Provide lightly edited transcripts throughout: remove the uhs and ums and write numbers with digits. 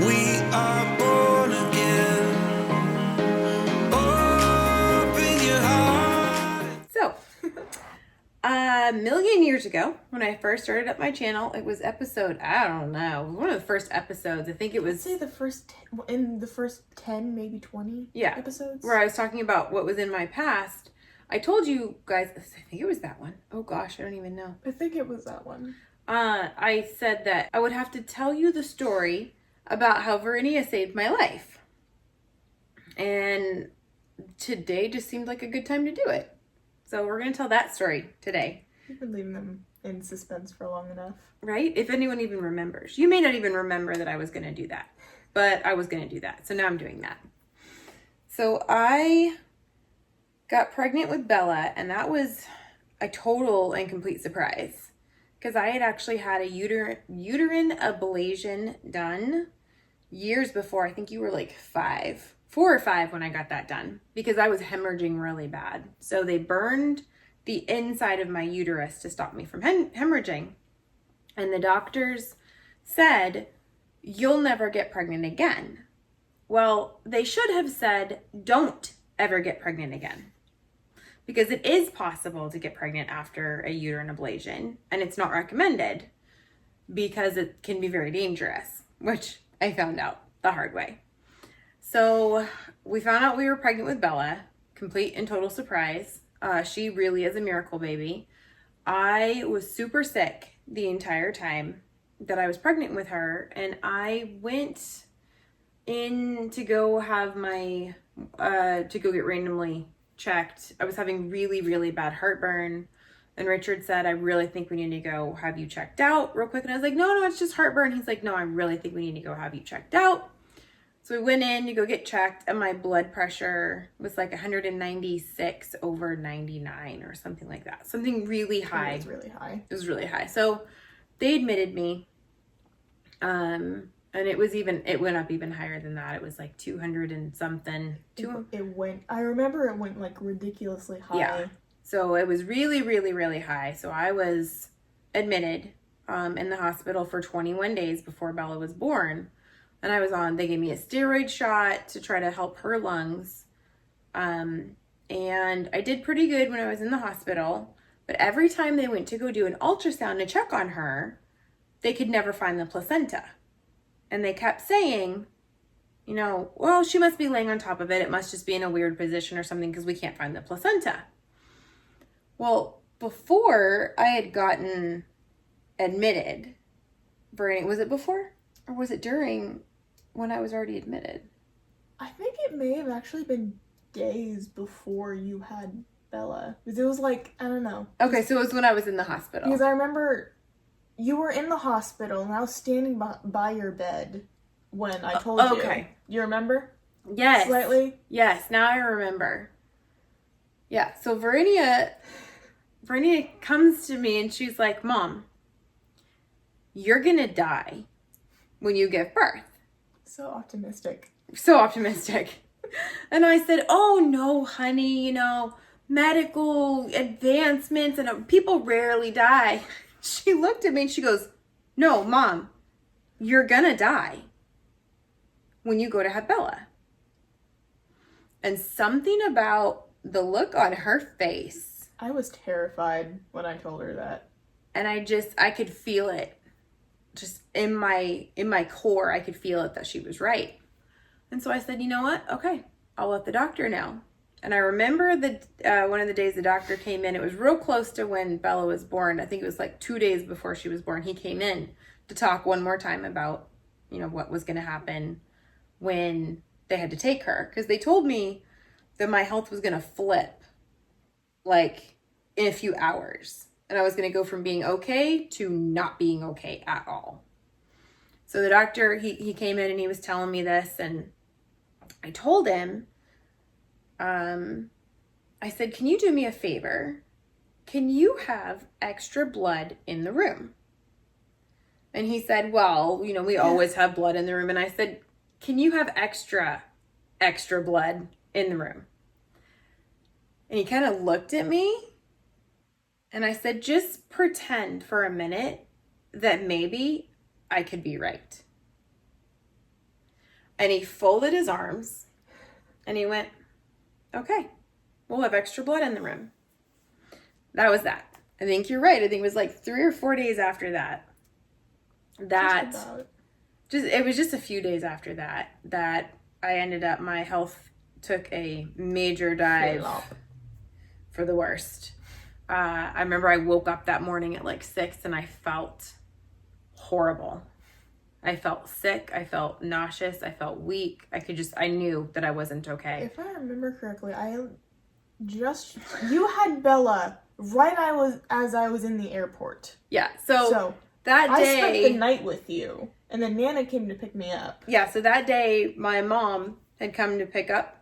We are born again. Open your heart. So, a million years ago, when I first started up my channel, it was episode, I don't know, one of the first episodes. I think it was... I'd say the first 10, maybe 20 episodes. Where I was talking about what was in my past. I told you guys, I think it was that one. Oh gosh, I don't even know. I think it was that one. I said that I would have to tell you the story about how Verinia saved my life. And today just seemed like a good time to do it. So we're going to tell that story today. You've been leaving them in suspense for long enough. Right? If anyone even remembers. You may not even remember that I was going to do that. But I was going to do that. So now I'm doing that. So I got pregnant with Bella. And that was a total and complete surprise. Because I had actually had a uterine ablation done years before. I think you were like 4 or 5 when I got that done, because I was hemorrhaging really bad. So they burned the inside of my uterus to stop me from hemorrhaging. And the doctors said, you'll never get pregnant again. Well, they should have said, don't ever get pregnant again. Because it is possible to get pregnant after a uterine ablation, and it's not recommended because it can be very dangerous, which I found out the hard way. So we found out we were pregnant with Bella, complete and total surprise. She really is a miracle baby. I was super sick the entire time that I was pregnant with her, and I went in to go have my, to go get randomly checked. I was having really, really bad heartburn, and Richard said, I really think we need to go have you checked out real quick. And I was like, no, it's just heartburn. He's like, no, I really think we need to go have you checked out. So we went in to go get checked, and my blood pressure was like 196 over 99 or something like that. Something really high. It was really high. It was really high. So they admitted me. And it went up even higher than that. It was like 200 and something. I remember it went like ridiculously high. Yeah. So it was really, really, really high. So I was admitted in the hospital for 21 days before Bella was born. And they gave me a steroid shot to try to help her lungs. And I did pretty good when I was in the hospital. But every time they went to go do an ultrasound to check on her, they could never find the placenta. And they kept saying, well, she must be laying on top of it. It must just be in a weird position or something because we can't find the placenta. Well, before I had gotten admitted, was it before? Or was it during when I was already admitted? I think it may have actually been days before you had Bella. Because it was like, I don't know. Okay, so it was when I was in the hospital. Because I remember you were in the hospital and I was standing by your bed when I told you. Okay. You remember? Yes. Slightly? Yes, now I remember. Yeah, so Verinia comes to me and she's like, Mom, you're going to die when you give birth. So optimistic. So optimistic. And I said, oh no, honey, medical advancements and people rarely die. She looked at me and she goes, no, Mom, you're gonna die when you go to have Bella. And something about the look on her face. I was terrified when I told her that. And I could feel it. Just in my core, I could feel it that she was right. And so I said, you know what? Okay, I'll let the doctor know. And I remember one of the days the doctor came in, it was real close to when Bella was born. I think it was like 2 days before she was born. He came in to talk one more time about, what was going to happen when they had to take her. Because they told me that my health was going to flip like in a few hours. And I was going to go from being okay to not being okay at all. So the doctor, he came in and he was telling me this. And I told him, I said, can you do me a favor? Can you have extra blood in the room? And he said, well, we always have blood in the room. And I said, can you have extra blood in the room? And he kind of looked at me. And I said, just pretend for a minute that maybe I could be right. And he folded his arms and he went, okay, we'll have extra blood in the room. That was that. I think you're right. I think it was like 3 or 4 days after that. It was just a few days after that I ended up, my health took a major dive for the worst. I remember I woke up that morning at like 6 and I felt horrible. I felt sick. I felt nauseous. I felt weak. I knew that I wasn't okay. If I remember correctly, you had Bella right as I was in the airport. Yeah. So that day, I spent the night with you, and then Nana came to pick me up. Yeah. So that day, my mom had come to pick up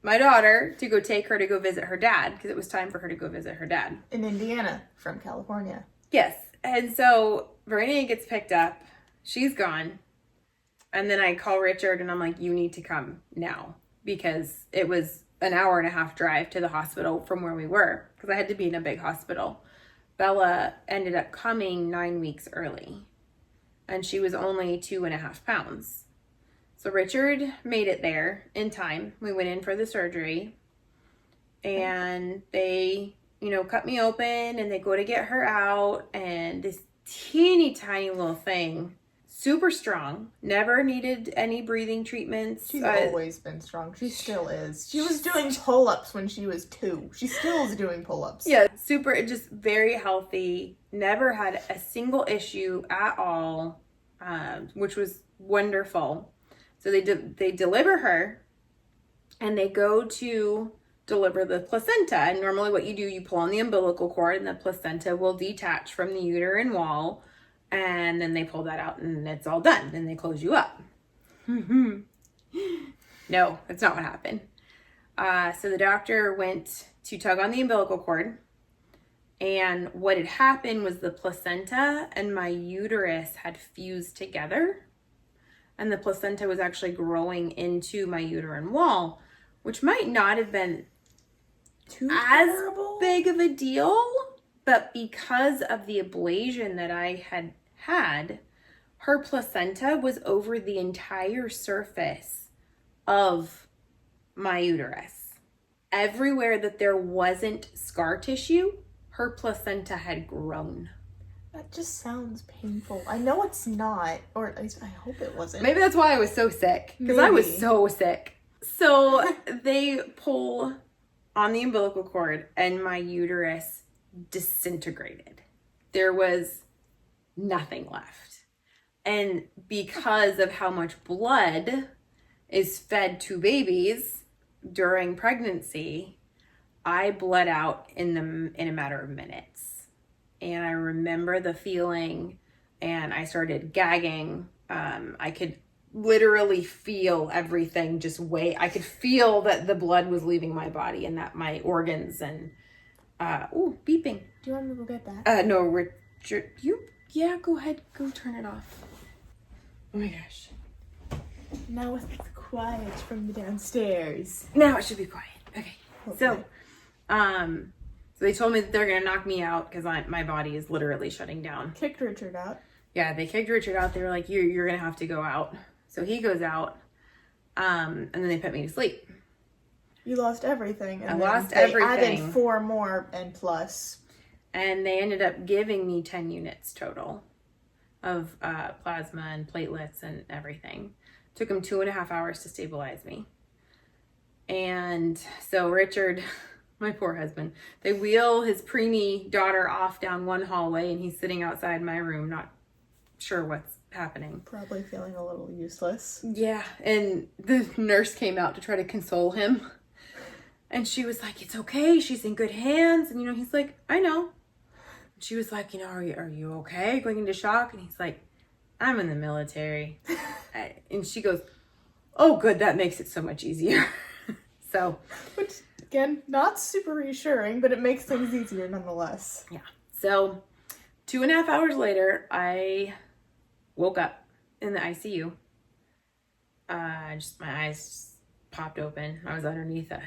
my daughter to go take her to go visit her dad, because it was time for her to go visit her dad. In Indiana, from California. Yes. And so Verena gets picked up. She's gone. And then I call Richard and I'm like, you need to come now, because it was an 1.5-hour drive to the hospital from where we were, because I had to be in a big hospital. Bella ended up coming 9 weeks early and she was only 2.5 pounds. So Richard made it there in time. We went in for the surgery and they, cut me open and they go to get her out, and this teeny tiny little thing, super strong, never needed any breathing treatments. She's always been strong. She still is. She was doing pull-ups when she was 2. She still is doing pull-ups. Yeah, just very healthy. Never had a single issue at all, which was wonderful. So they deliver her and they go to deliver the placenta. And normally what you do, you pull on the umbilical cord and the placenta will detach from the uterine wall. And then they pull that out and it's all done. Then they close you up. No, that's not what happened. So the doctor went to tug on the umbilical cord. And what had happened was the placenta and my uterus had fused together. And the placenta was actually growing into my uterine wall, which might not have been as big of a deal. But because of the ablation that I had, her placenta was over the entire surface of my uterus. Everywhere that there wasn't scar tissue, her placenta had grown. That just sounds painful. I know it's not, or at least I hope it wasn't. Maybe that's why I was so sick, because I was so sick. So they pull on the umbilical cord and my uterus disintegrated. There was nothing left. And because of how much blood is fed to babies during pregnancy, I bled out in a matter of minutes. And I remember the feeling, and I started gagging. I could literally feel everything I could feel that the blood was leaving my body and that my organs and beeping. Do you want me to go get that? No, Richard, go ahead, go turn it off. Oh my gosh. Now it's quiet from the downstairs. Now it should be quiet. Okay. Okay. So they told me that they're gonna knock me out because my body is literally shutting down. Kicked Richard out. Yeah, they kicked Richard out. They were like, you're gonna have to go out. So he goes out, and then they put me to sleep. You lost everything. And I lost everything. Added 4 more and plus. And they ended up giving me 10 units total of plasma and platelets and everything. Took them 2.5 hours to stabilize me. And so Richard, my poor husband, they wheel his preemie daughter off down one hallway and he's sitting outside my room, not sure what's happening. Probably feeling a little useless. Yeah, and the nurse came out to try to console him. And she was like, it's okay, she's in good hands. And, he's like, I know. And she was like, are you okay? Going into shock? And he's like, I'm in the military. And she goes, oh, good, that makes it so much easier. So. Which, again, not super reassuring, but it makes things easier nonetheless. Yeah. So 2.5 hours later, I woke up in the ICU. My eyes just popped open. I was underneath a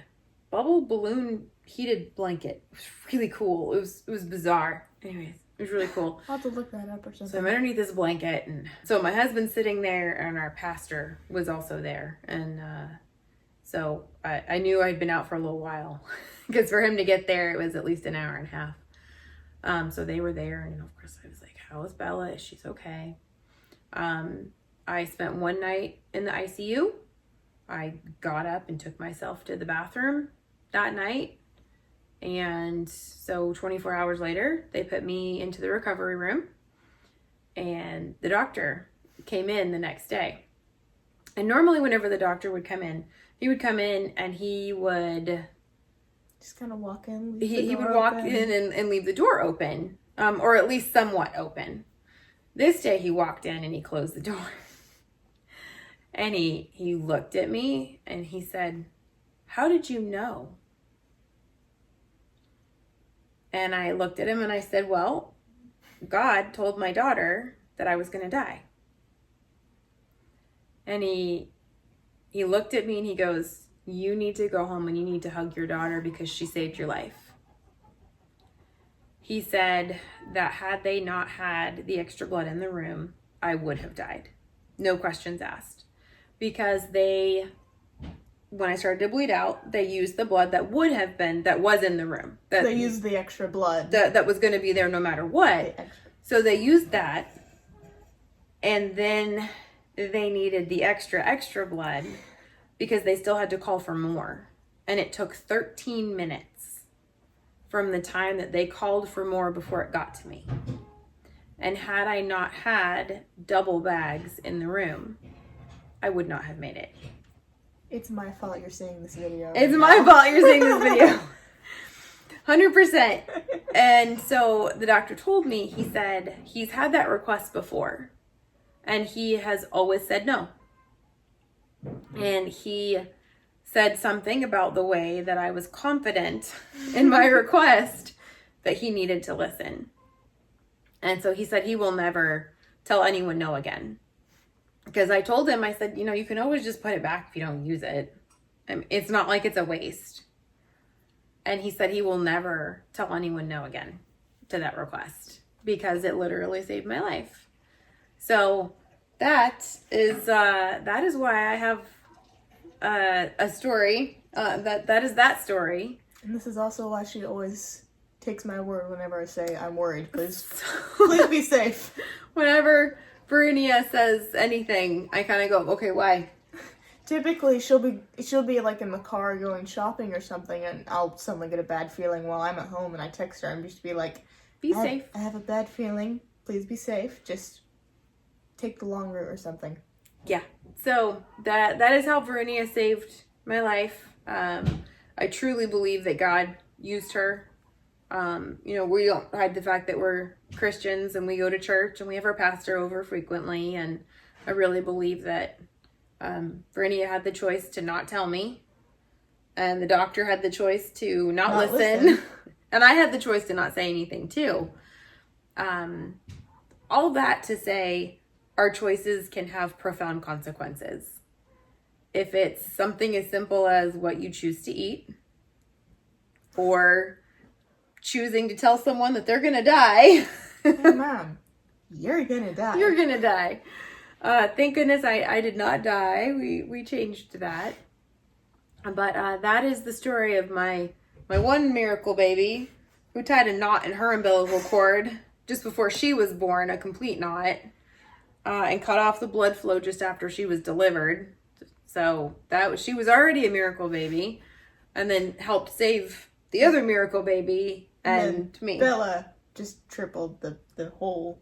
bubble balloon heated blanket. It was really cool. It was bizarre. Anyways, It was really cool. I'll have to look that up or So something. I'm underneath this blanket, and so my husband's sitting there, and our pastor was also there, and so I knew I'd been out for a little while, because for him to get there, it was at least an hour and a half. So they were there, and of course I was like, "How is Bella? Is she okay?" I spent one night in the ICU. I got up and took myself to the bathroom that night. And so 24 hours later, they put me into the recovery room. And the doctor came in the next day. And normally whenever the doctor would come in, he would come in and he would... Just kind of walk in. He would walk in and leave the door open. Or at least somewhat open. This day he walked in and he closed the door. And he looked at me and he said, "How did you know?" And I looked at him and I said, "Well, God told my daughter that I was going to die." And he looked at me and he goes, "You need to go home and you need to hug your daughter because she saved your life." He said that had they not had the extra blood in the room, I would have died. No questions asked. Because when I started to bleed out, they used the blood that was in the room. They used the extra blood. That was going to be there no matter what. So they used that. And then they needed the extra blood because they still had to call for more. And it took 13 minutes from the time that they called for more before it got to me. And had I not had double bags in the room, I would not have made it. It's my fault you're seeing this video. It's my fault you're seeing this video. 100%. And so the doctor told me, he said he's had that request before. And he has always said no. And he said something about the way that I was confident in my request that he needed to listen. And so he said he will never tell anyone no again. Because I told him, I said, you can always just put it back if you don't use it. I mean, it's not like it's a waste. And he said he will never tell anyone no again to that request because it literally saved my life. So that is why I have a story. That is that story. And this is also why she always takes my word whenever I say I'm worried. Please be safe. Whenever Verunia says anything, I kind of go, okay, why? Typically, she'll be like in the car going shopping or something, and I'll suddenly get a bad feeling while I'm at home, and I text her and just be like, "Be safe. I have a bad feeling. Please be safe. Just take the long route or something." Yeah. So that is how Verunia saved my life. I truly believe that God used her. We don't hide the fact that we're Christians and we go to church and we have our pastor over frequently. And I really believe that Verunia had the choice to not tell me. And the doctor had the choice to not listen. And I had the choice to not say anything too. All that to say, our choices can have profound consequences. If it's something as simple as what you choose to eat, or choosing to tell someone that they're gonna die. Hey, Mom, you're gonna die. You're gonna die. Thank goodness I did not die. We changed that. But that is the story of my one miracle baby who tied a knot in her umbilical cord just before she was born, a complete knot, and cut off the blood flow just after she was delivered. So she was already a miracle baby, and then helped save the other miracle baby and me. Bella just tripled the whole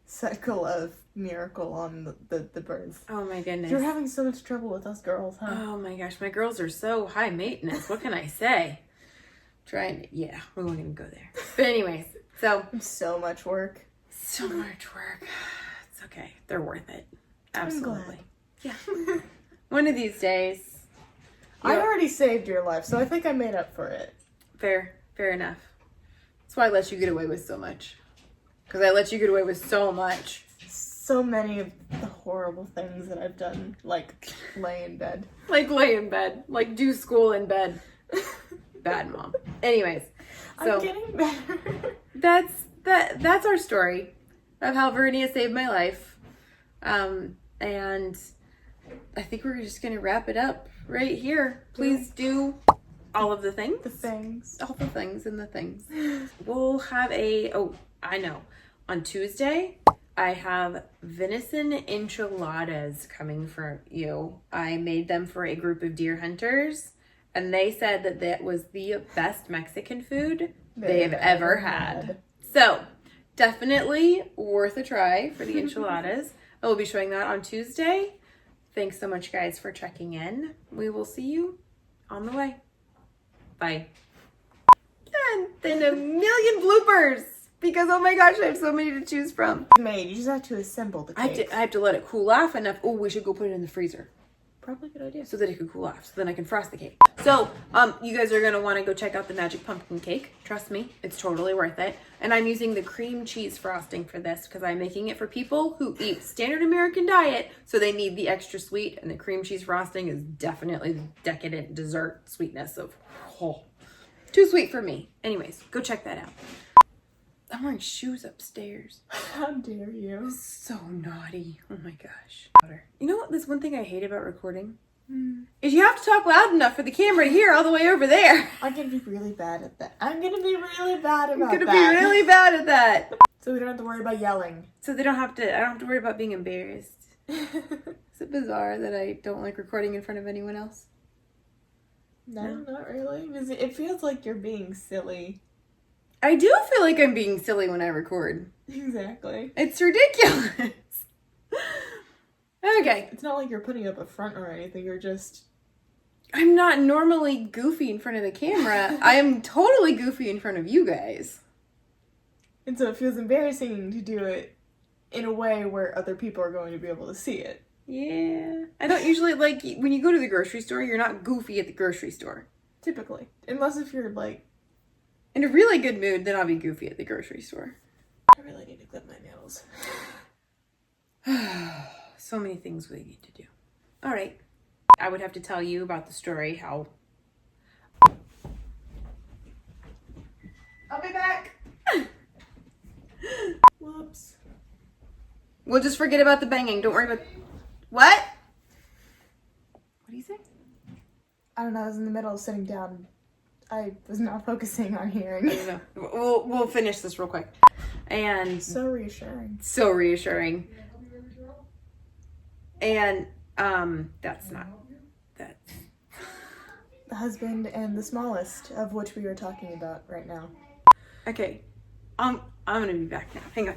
cycle of miracle on the birth. Oh my goodness. You're having so much trouble with us girls, huh? Oh my gosh, my girls are so high maintenance. What can I say? We won't even go there. But anyways, so much work. So much work. It's okay. They're worth it. Absolutely. Yeah. One of these days. I already saved your life, so I think I made up for it. Fair enough. That's why I let you get away with so much. Because I let you get away with so much. So many of the horrible things that I've done, like lay in bed. Like do school in bed. Bad mom. Anyways. So I'm getting better. that's our story of how Vernia saved my life. And I think we're just gonna wrap it up right here. Please do all of the things. The things. All the things and the things. We'll have on Tuesday, I have venison enchiladas coming for you. I made them for a group of deer hunters, and they said that was the best Mexican food they've ever had. So, definitely worth a try for the enchiladas. I will be showing that on Tuesday. Thanks so much, guys, for checking in. We will see you on the way. Bye. And then a million bloopers. Because, oh my gosh, I have so many to choose from. Made. You just have to assemble the cake. I have to let it cool off enough. Oh, we should go put it in the freezer. Probably a good idea. So that it could cool off. So then I can frost the cake. So, you guys are going to want to go check out the Magic Pumpkin Cake. Trust me, it's totally worth it. And I'm using the cream cheese frosting for this because I'm making it for people who eat standard American diet. So they need the extra sweet. And the cream cheese frosting is definitely the decadent dessert sweetness of, too sweet for me. Anyways, go check that out. I'm wearing shoes upstairs. How dare you? So naughty. Oh my gosh. You know what? There's one thing I hate about recording. Is you have to talk loud enough for the camera to hear all the way over there. I'm gonna be really bad at that. I'm gonna be really bad about that. I'm gonna be really bad at that. So we don't have to worry about yelling. So I don't have to worry about being embarrassed. Is it bizarre that I don't like recording in front of anyone else? No, not really. Because it feels like you're being silly. I do feel like I'm being silly when I record. Exactly. It's ridiculous. Okay. It's not like you're putting up a front or anything. You're just... I'm not normally goofy in front of the camera. I am totally goofy in front of you guys. And so it feels embarrassing to do it in a way where other people are going to be able to see it. Yeah. I don't usually, like, when you go to the grocery store, you're not goofy at the grocery store. Typically. Unless if you're, like... in a really good mood, then I'll be goofy at the grocery store. I really need to clip my nails. So many things we need to do. All right. I would have to tell you about the story how... I'll be back. Whoops. We'll just forget about the banging. Don't worry about... What? What do you say? I don't know. I was in the middle of sitting down. I was not focusing on hearing. No. We'll finish this real quick. And... so reassuring. So reassuring. And, that's not... that. The husband and the smallest, of which we are talking about right now. Okay. I'm gonna be back now. Hang on.